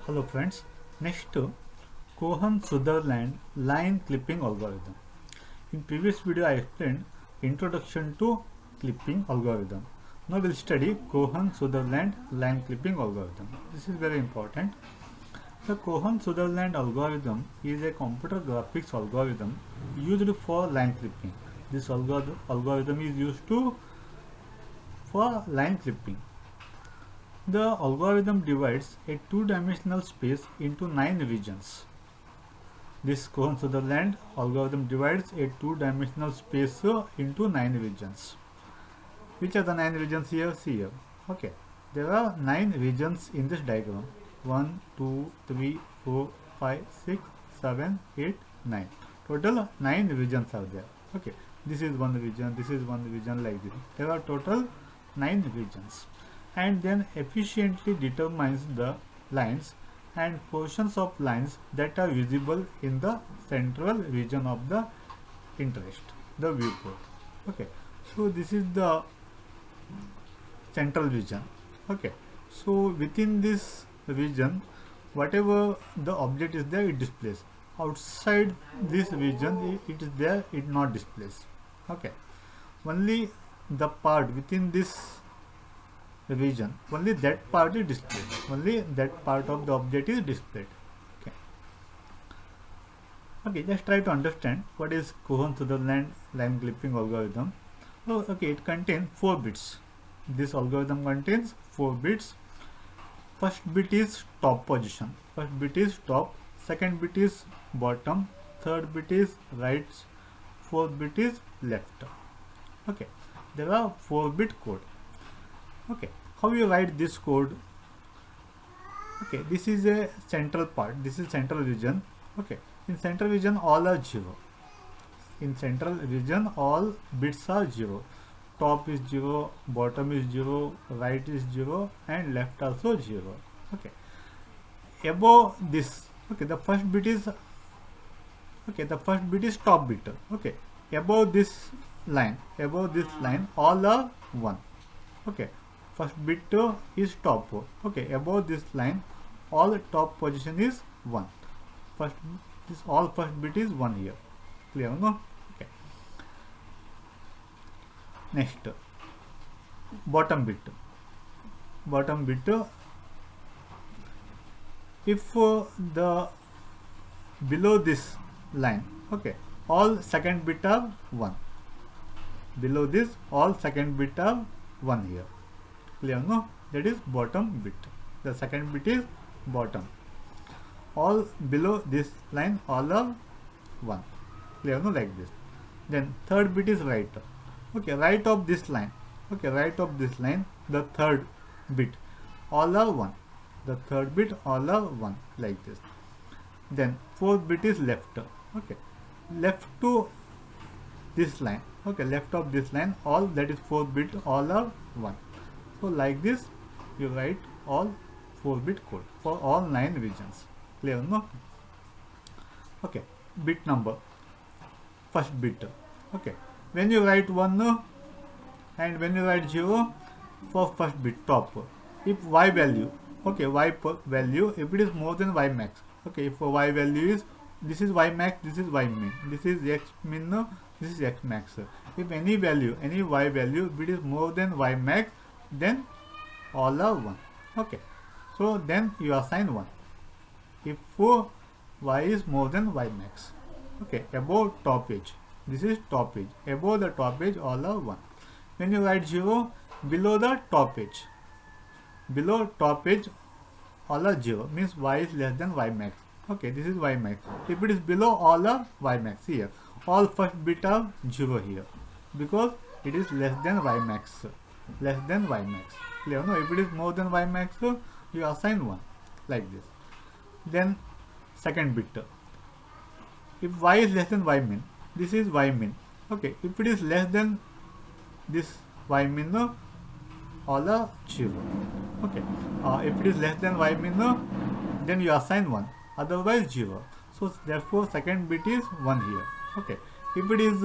Hello friends, next Cohen-Sutherland line clipping algorithm. In previous video I explained introduction to clipping algorithm. Now we'll study Cohen-Sutherland line clipping algorithm. This is very important. The Cohen-Sutherland algorithm is a computer graphics algorithm used for line clipping. This algorithm is used for line clipping. The algorithm divides a two-dimensional space into 9 regions. This Cohen-Sutherland algorithm divides a two-dimensional space into 9 regions. Which are the 9 regions here? See here. Okay. There are 9 regions in this diagram. 1, 2, 3, 4, 5, 6, 7, 8, 9. Total 9 regions are there. Okay. This is one region, this is one region, like this. There are total 9 regions. And then efficiently determines the lines and portions of lines that are visible in the central region of the interest, the viewport. Okay, so this is the central region. Okay, so within this region, whatever the object is there, it displays. Outside this region, it is there, it not displays. Okay, only the part within this region, only that part is displayed, only that part of the object is displayed. Okay, okay, just try to understand what is Cohen-Sutherland line clipping algorithm. So okay, it contains 4 bits. This algorithm contains 4 bits. First bit is top position, first bit is top, second bit is bottom, third bit is right, fourth bit is left. Okay, there are 4-bit code. Okay, how you write this code? Okay, this is a central part, this is central region. Okay, in central region all are 0. In central region all bits are 0. Top is 0, bottom is 0, right is 0, and left also 0. Okay, above this, okay, the first bit is, okay, the first bit is top bit. Okay, above this line, all are 1. Okay, first bit is top. Okay, above this line all top position is 1. First, this all first bit is 1 here. Clear, no? Okay, next bottom bit, if the below this line, okay, all second bit are 1. Below this all second bit are 1 here. Clear, no? That is bottom bit. The second bit is bottom. All below this line all are 1. Clear, no? Like this. Then third bit is right. Okay, right of this line. Okay, right of this line, the third bit all are 1. The third bit all are 1, like this. Then fourth bit is left. Okay, left to this line. Okay, left of this line all, that is fourth bit, all are 1. So like this you write all 4-bit code for all 9 regions. Clear, no? Okay, bit number, first bit. Okay, when you write 1 and when you write 0 for first bit top, if y value, okay, value, if it is more than y max, okay, if y value is, this is y max, this is y min, this is x min, this is x max. If any value, any y value, if it is more than y max, then all are 1. Okay, so then you assign 1 if y is more than y max. Okay, above top edge, this is top edge, above the top edge all are 1. When you write 0, below the top edge, all are 0, means y is less than y max. Okay, this is y max. If it is below, all are y max. Here all first bit are 0 here, because it is less than y max. Less than y max. Clear, no? If it is more than y max, you assign 1, like this. Then second bit, if y is less than y min, this is y min. Okay, if it is less than this y min, all are 0. Okay, if it is less than y min, then you assign 1, otherwise 0. So therefore second bit is 1 here. Okay, if it is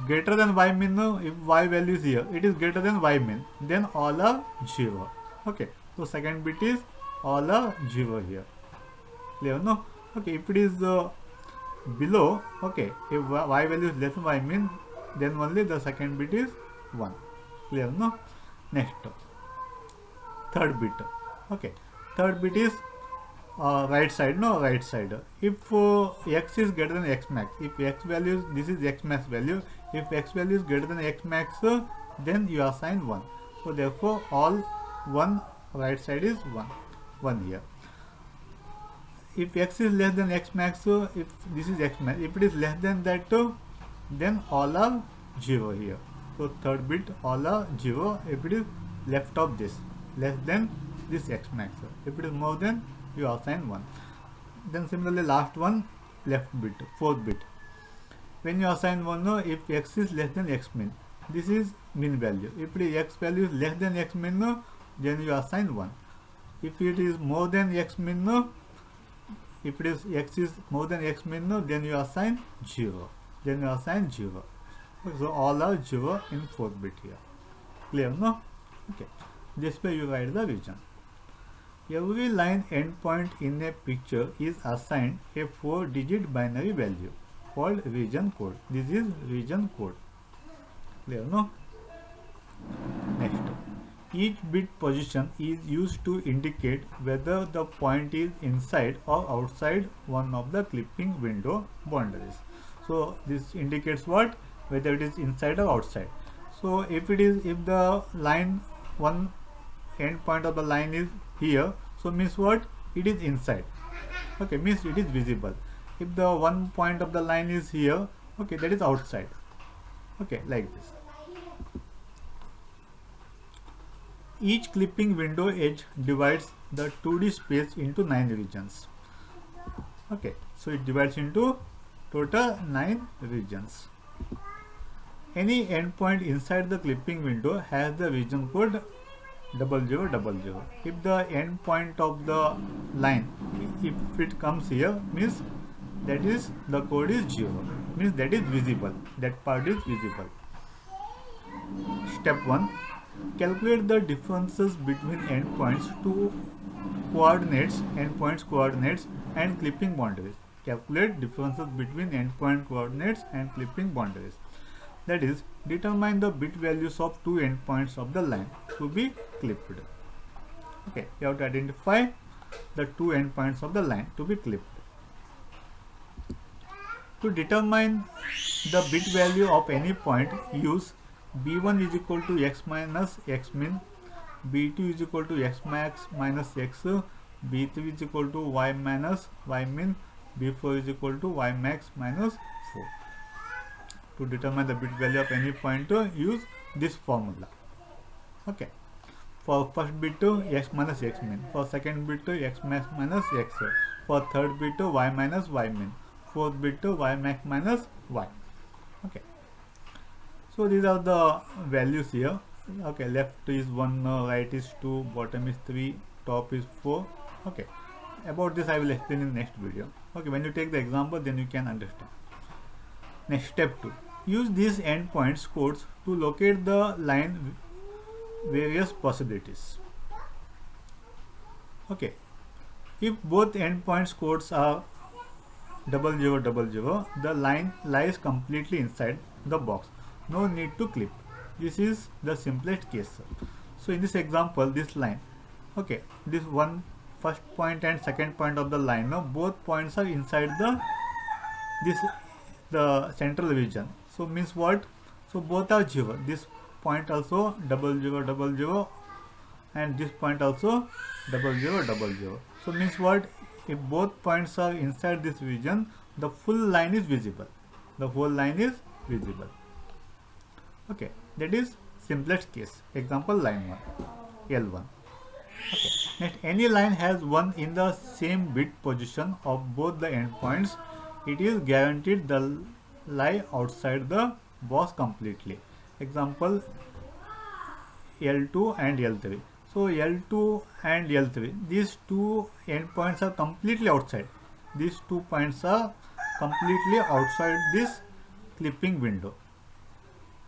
greater than y min, if y value is here, it is greater than y min, then all are 0. Okay, so second bit is all are 0 here. Clear? No? Okay, if it is below, okay, if y value is less than y min, then only the second bit is 1. Clear? No? Next, third bit. Okay, third bit is right side. No, right side. If x is greater than x max, if x value, this is x max value, if x value is greater than x max, then you assign 1. So therefore all 1, right side is 1 here. If x is less than x max, if this is x max, if it is less than that, then all are 0 here. So third bit all are 0 if it is left of this, less than this x max. If it is more than, you assign 1. Then similarly last one, left bit, fourth bit. When you assign 1, if x is less than x min, this is min value. If it is x value is less than x min, then you assign 1. If it is more than x min, if it is x is more than x min, then you assign 0. Then you assign 0. So all are 0 in fourth bit here. Clear? No? Okay. This way you write the region. Every line endpoint in a picture is assigned a 4-digit binary value called region code. This is region code. Clear? No? Next. Each bit position is used to indicate whether the point is inside or outside one of the clipping window boundaries. So this indicates what? Whether it is inside or outside. So if the line, one end point of the line is here, so means what? It is inside. Okay, means it is visible. If the one point of the line is here, okay, that is outside. Okay, like this. Each clipping window edge divides the 2D space into 9 regions. Okay, so it divides into total 9 regions. Any endpoint inside the clipping window has the region code 0000. If the endpoint of the line, if it comes here, means that is the code is 0, means that is visible, that part is visible. Step 1. Calculate the differences between endpoints to coordinates, endpoints coordinates and clipping boundaries. Calculate differences between endpoint coordinates and clipping boundaries. That is, determine the bit values of two endpoints of the line to be clipped. Okay, you have to identify the two endpoints of the line to be clipped. To determine the bit value of any point, use b1 is equal to x minus x min, b2 is equal to x max minus x, b3 is equal to y minus y min, b4 is equal to y max minus 4. To determine the bit value of any point, use this formula. Okay. For first bit, x minus x min. For second bit, x max minus x. For third bit, y minus y min. Fourth bit, y max minus y. Okay. So these are the values here. Okay, left is 1, right is 2, bottom is 3, top is 4. Okay. About this I will explain in next video. Okay, when you take the example, then you can understand. Next, step 2. Use these endpoints codes to locate the line various possibilities. Okay. If both endpoints codes are 0000, the line lies completely inside the box. No need to clip. This is the simplest case. So in this example, this line, okay, this one first point and second point of the line, now both points are inside the central region. So means what? So both are 0. This point also 0000 and this point also 0000. So means what? If both points are inside this region, the full line is visible. The whole line is visible. Okay, that is simplest case. Example line 1, L1. Okay. Next, any line has 1 in the same bit position of both the endpoints. It is guaranteed the lie outside the box completely. Example L2 and L3. So L2 and L3, these two endpoints are completely outside. These 2 points are completely outside this clipping window.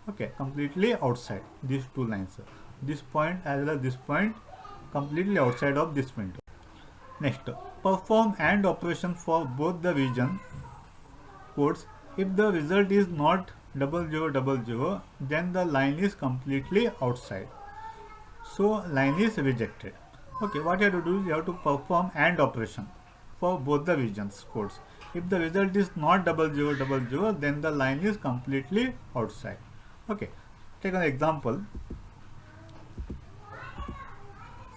Okay, completely outside these 2 lines. This point as well as this point completely outside of this window. Next, perform AND operation for both the region codes. If the result is not 0000, then the line is completely outside. So line is rejected. Okay, what you have to do is you have to perform AND operation for both the regions codes. If the result is not 0000, then the line is completely outside. Okay, take an example.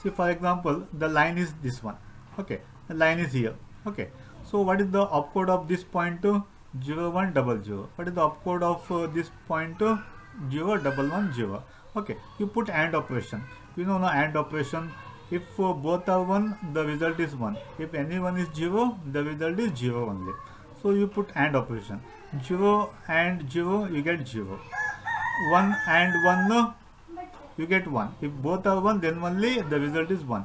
See, for example, the line is this one. Okay, the line is here. Okay, so what is the opcode of this point? 0100. What is the opcode of this point? 0110. Okay, you put AND operation. You know now AND operation. If both are 1, the result is 1. If any one is 0, the result is 0 only. So you put AND operation. 0 and 0, you get 0. 1 and 1, you get 1. If both are 1, then only the result is 1.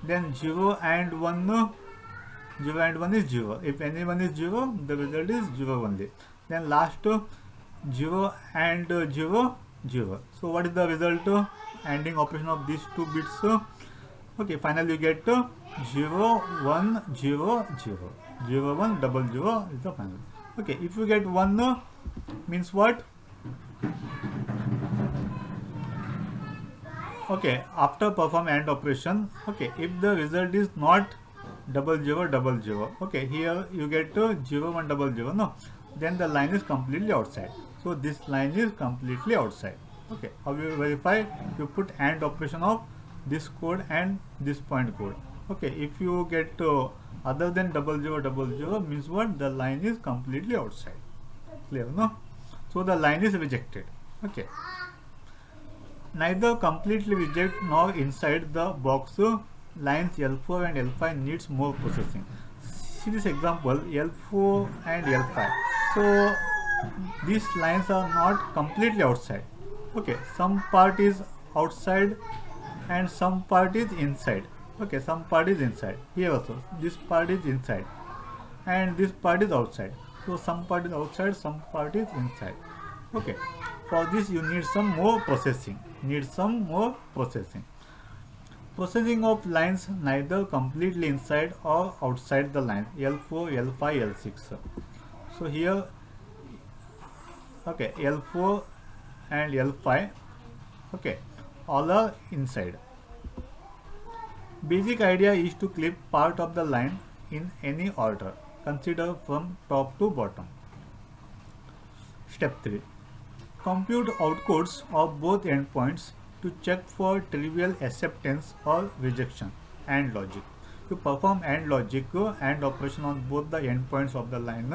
Then 0 and 1, 0 and 1 is 0. If any one is 0, the result is 0 only. Then last 0 and 0, 0. So what is the result? ANDing operation of these two bits. Okay, finally you get 0 1 0 0. 0 1 00 is the final. Okay, if you get 1, means what? Okay, after perform AND operation, okay, if the result is not 0000, okay, here you get 0100, no, then the line is completely outside. So this line is completely outside. Okay, how you verify? You put AND operation of this code and this point code. Okay, if you get other than 0000, means what? The line is completely outside. Clear, no? So the line is rejected. Okay. Neither completely reject nor inside the box lines L4 and L5 needs more processing. See this example, L4 and L5. So these lines are not completely outside. Okay, some part is outside and some part is inside. Okay, some part is inside. Here also, this part is inside and this part is outside. So some part is outside, some part is inside. Okay, for this you need some more processing. Processing of lines neither completely inside or outside the line L4, L5, L6. So here, okay, L4 and L5, okay, all are inside. Basic idea is to clip part of the line in any order. Consider from top to bottom. Step 3. Compute outcodes of both endpoints to check for trivial acceptance or rejection and logic. To perform AND logic and operation on both the endpoints of the line.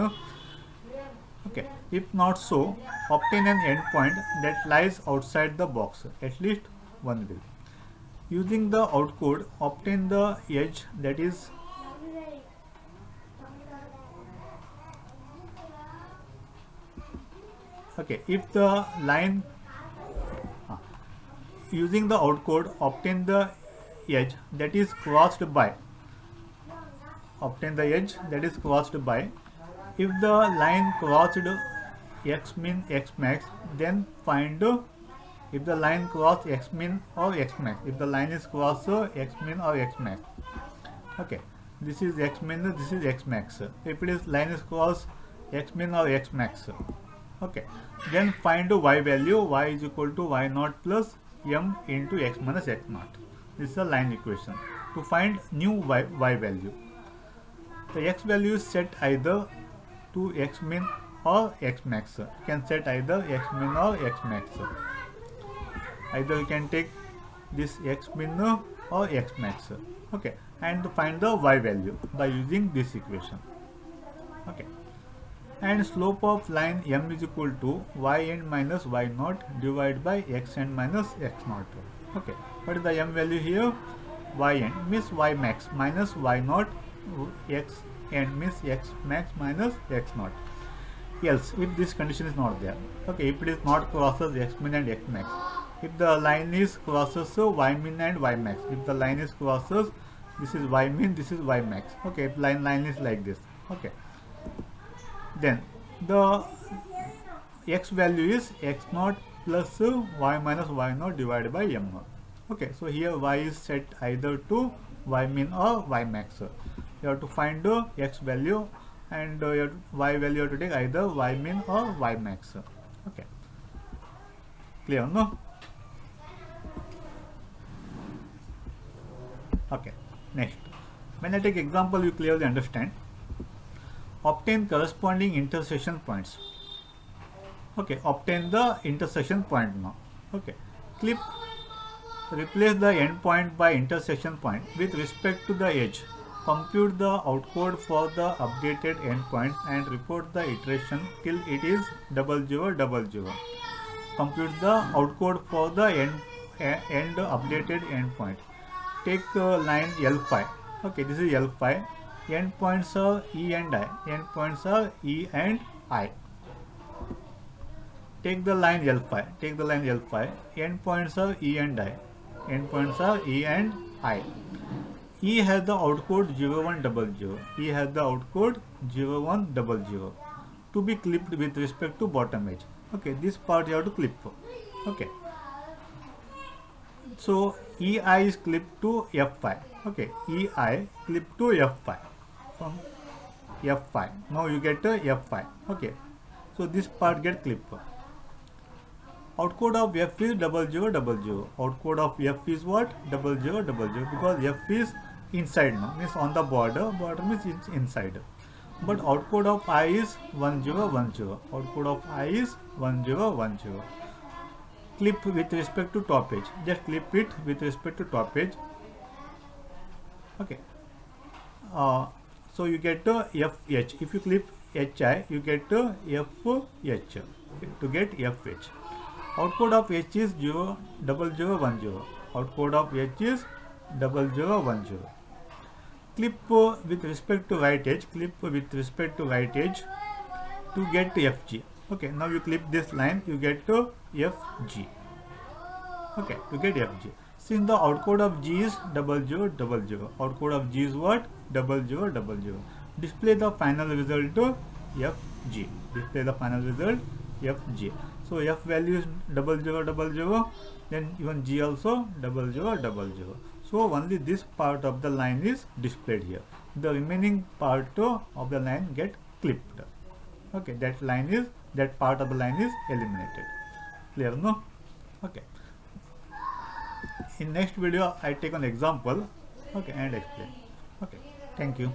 Okay, if not so, obtain an endpoint that lies outside the box. At least one will. Using the outcode, obtain the edge that is okay. If the line using the outcode, obtain the edge that is crossed by. If the line crossed x min x max, then find if the line cross x min or x max. If the line is cross x min or x max. Okay, this is x min, this is x max. If it is line is cross x min or x max. Okay, then find y value. Y is equal to y naught plus m into x minus x naught. This is a line equation. To find new y value, the x value is set either to x min or x max. You can set either x min or x max. Either you can take this x min or x max. Okay, and to find the y value by using this equation. Okay, and slope of line m is equal to y end minus y naught divided by x end minus x naught. Okay, what is the m value here? Y end means y max minus y naught, x end means x max minus x naught. Else, if this condition is not there, okay, if it is not crosses x min and x max, if the line is crosses y min and y max, if the line is crosses, this is y min, this is y max. Okay, if line is like this. Okay, then the x value is x naught plus y minus y naught divided by m naught. Okay, so here y is set either to y min or y max. You have to find x value, and your y value you have to take either y min or y max. Okay, clear, no? Okay, next, when I take example, you clearly understand. Obtain corresponding intersection points. Okay, obtain the intersection point now. Okay, clip, replace the endpoint by intersection point with respect to the edge. Compute the outcode for the updated endpoint and report the iteration till it is 0000. Compute the outcode for the end updated endpoint. Take line L5. Okay, this is L5. Endpoints are E and I. Endpoints are E and I. Take the line L5. Take the line L5. Endpoints are E and I. Endpoints are E and I. E has the outcode 0100. E has the outcode 0100 to be clipped with respect to bottom edge. Okay, this part you have to clip. Okay, so EI is clipped to F5. Okay, EI clipped to F5 from F5. Now you get a F5. Okay, so this part get clipped. Outcode of F is 0000. Outcode of F is what? 0000, because F is inside now, means on the border. Border means it's inside. But outcode of I is 1010. Outcode of I is 1010. Clip with respect to top edge. Just clip it with respect to top edge. Okay. So you get FH. If you clip HI, you get FH. To get FH. Outcode of H is 0010. Outcode of H is 0010. Clip with respect to right edge. Clip with respect to right edge to get FG. Okay, now you clip this line, you get FG. Okay, you get FG. Since the outcode of G is 0000, outcode of G is what? 0000. Display the final result to FG. Display the final result FG. So F value is 0000, then even G also 0000. So only this part of the line is displayed here. The remaining part of the line get clipped. Okay, that part of the line is eliminated. Clear, no? Okay. In next video, I take an example. Okay, and explain. Okay. Thank you.